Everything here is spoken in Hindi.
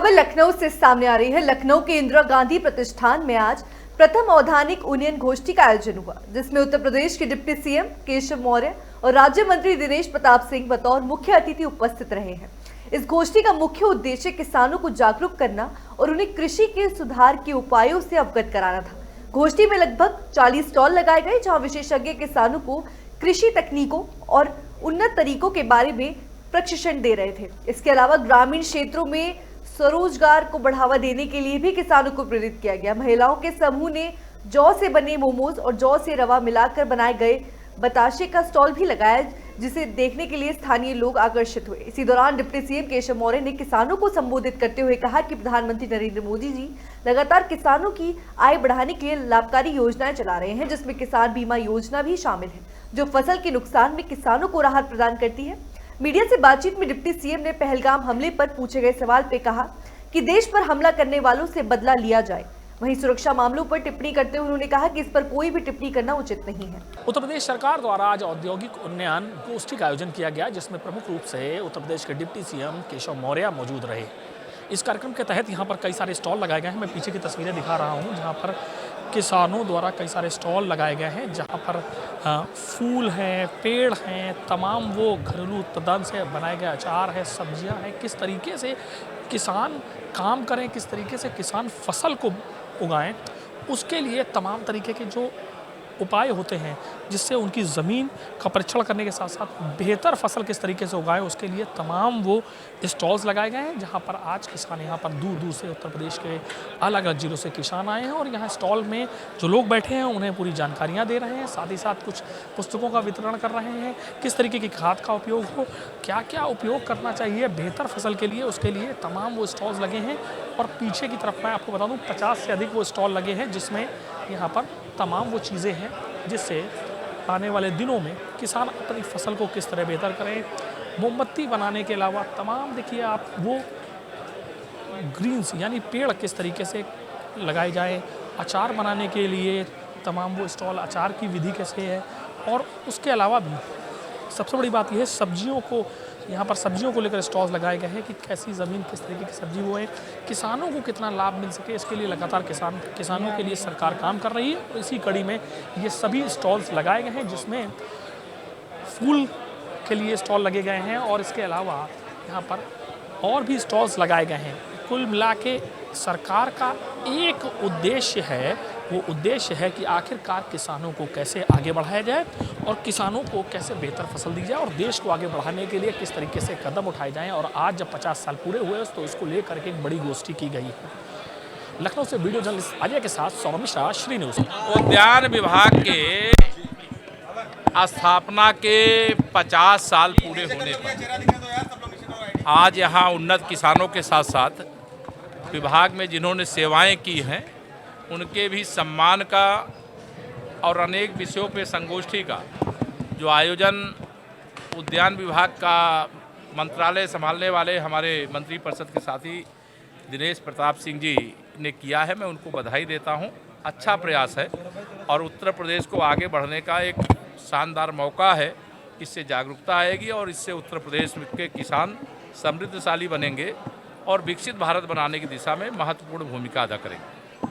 खबर लखनऊ से सामने आ रही है। लखनऊ के इंदिरा गांधी प्रतिष्ठान में आज प्रथम औद्यानिक उन्नयन गोष्ठी का आयोजन हुआ, जिसमें उत्तर प्रदेश के डिप्टी सीएम केशव मौर्य और राज्य मंत्री दिनेश प्रताप सिंह बतौर मुख्य अतिथि उपस्थित रहे हैं। इस गोष्ठी का मुख्य उद्देश्य किसानों को जागरूक करना और उन्हें कृषि के सुधार के उपायों से अवगत कराना था। गोष्ठी में लगभग 40 स्टॉल लगाए गए, जहां विशेषज्ञ किसानों को कृषि तकनीकों और उन्नत तरीकों के बारे में प्रशिक्षण दे रहे थे। इसके अलावा ग्रामीण क्षेत्रों में स्वरोजगार को बढ़ावा देने के लिए भी किसानों को प्रेरित किया गया। महिलाओं के समूह ने जौ से बने मोमोज और जौ से रवा मिलाकर बनाए गए बताशे का स्टॉल भी लगाया, जिसे देखने के लिए स्थानीय लोग आकर्षित हुए। इसी दौरान डिप्टी सीएम केशव मौर्य ने किसानों को संबोधित करते हुए कहा कि प्रधानमंत्री नरेंद्र मोदी जी लगातार किसानों की आय बढ़ाने के लिए लाभकारी योजनाएं चला रहे हैं, जिसमें किसान बीमा योजना भी शामिल है, जो फसल के नुकसान में किसानों को राहत प्रदान करती है। मीडिया से बातचीत में डिप्टी सीएम ने पहलगाम हमले पर पूछे गए सवाल पे कहा कि देश पर हमला करने वालों से बदला लिया जाए। वहीं सुरक्षा मामलों पर टिप्पणी करते हुए उन्होंने कहा कि इस पर कोई भी टिप्पणी करना उचित नहीं है। उत्तर प्रदेश सरकार द्वारा आज औद्योगिक उन्नयन गोष्ठी का आयोजन किया गया, जिसमें प्रमुख रूप से उत्तर प्रदेश के डिप्टी सीएम केशव मौर्य मौजूद रहे। इस कार्यक्रम के तहत यहाँ पर कई सारे स्टॉल लगाए गए हैं। मैं पीछे की तस्वीरें दिखा रहा हूँ, जहाँ पर किसानों द्वारा कई सारे स्टॉल लगाए गए हैं, जहाँ पर फूल हैं, पेड़ हैं, तमाम वो घरेलू उत्पादन से बनाए गए अचार है, सब्जियाँ हैं। किस तरीके से किसान काम करें, किस तरीके से किसान फसल को उगाएं, उसके लिए तमाम तरीके के जो उपाय होते हैं, जिससे उनकी ज़मीन का परीक्षण करने के साथ साथ बेहतर फसल किस तरीके से उगाएं, उसके लिए तमाम वो स्टॉल्स लगाए गए हैं, जहां पर आज किसान यहाँ पर दूर दूर से उत्तर प्रदेश के अलग अलग जिलों से किसान आए हैं और यहाँ स्टॉल में जो लोग बैठे हैं उन्हें पूरी जानकारियाँ दे रहे हैं। साथ ही साथ कुछ पुस्तकों का वितरण कर रहे हैं, किस तरीके की खाद का उपयोग हो, क्या क्या उपयोग करना चाहिए बेहतर फसल के लिए, उसके लिए तमाम वो स्टॉल्स लगे हैं। और पीछे की तरफ मैं आपको बता दूँ 50 से अधिक वो स्टॉल लगे हैं, जिसमें यहाँ पर तमाम वो चीज़ें हैं जिससे आने वाले दिनों में किसान अपनी फसल को किस तरह बेहतर करें। मोमबत्ती बनाने के अलावा तमाम देखिए आप वो ग्रीन्स यानी पेड़ किस तरीके से लगाए जाए, अचार बनाने के लिए तमाम वो स्टॉल, अचार की विधि कैसे है। और उसके अलावा भी सबसे बड़ी बात यह है, सब्जियों को यहाँ पर सब्जियों को लेकर स्टॉल्स लगाए गए हैं कि कैसी ज़मीन किस तरीके की सब्जी वो है, किसानों को कितना लाभ मिल सके, इसके लिए लगातार किसानों के लिए सरकार काम कर रही है। और इसी कड़ी में ये सभी स्टॉल्स लगाए गए हैं, जिसमें फूल के लिए स्टॉल लगे गए हैं और इसके अलावा यहाँ पर और भी स्टॉल्स लगाए गए हैं। कुल मिला के सरकार का एक उद्देश्य है, वो उद्देश्य है कि आखिरकार किसानों को कैसे आगे बढ़ाया जाए और किसानों को कैसे बेहतर फसल दी जाए और देश को आगे बढ़ाने के लिए किस तरीके से कदम उठाए जाएं। और आज जब 50 साल पूरे हुए तो इसको लेकर के एक बड़ी गोष्ठी की गई है। लखनऊ से वीडियो जर्नलिस्ट अजय के साथ सौरभ मिश्रा, श्री न्यूज़। उद्यान विभाग के स्थापना के 50 साल पूरे होने पर आज यहाँ उन्नत किसानों के साथ साथ विभाग में जिन्होंने सेवाएं की हैं उनके भी सम्मान का और अनेक विषयों पे संगोष्ठी का जो आयोजन उद्यान विभाग का मंत्रालय संभालने वाले हमारे मंत्री परिषद के साथी दिनेश प्रताप सिंह जी ने किया है, मैं उनको बधाई देता हूं। अच्छा प्रयास है और उत्तर प्रदेश को आगे बढ़ने का एक शानदार मौका है। इससे जागरूकता आएगी और इससे उत्तर प्रदेश के किसान समृद्धशाली बनेंगे और विकसित भारत बनाने की दिशा में महत्वपूर्ण भूमिका अदा करेंगे।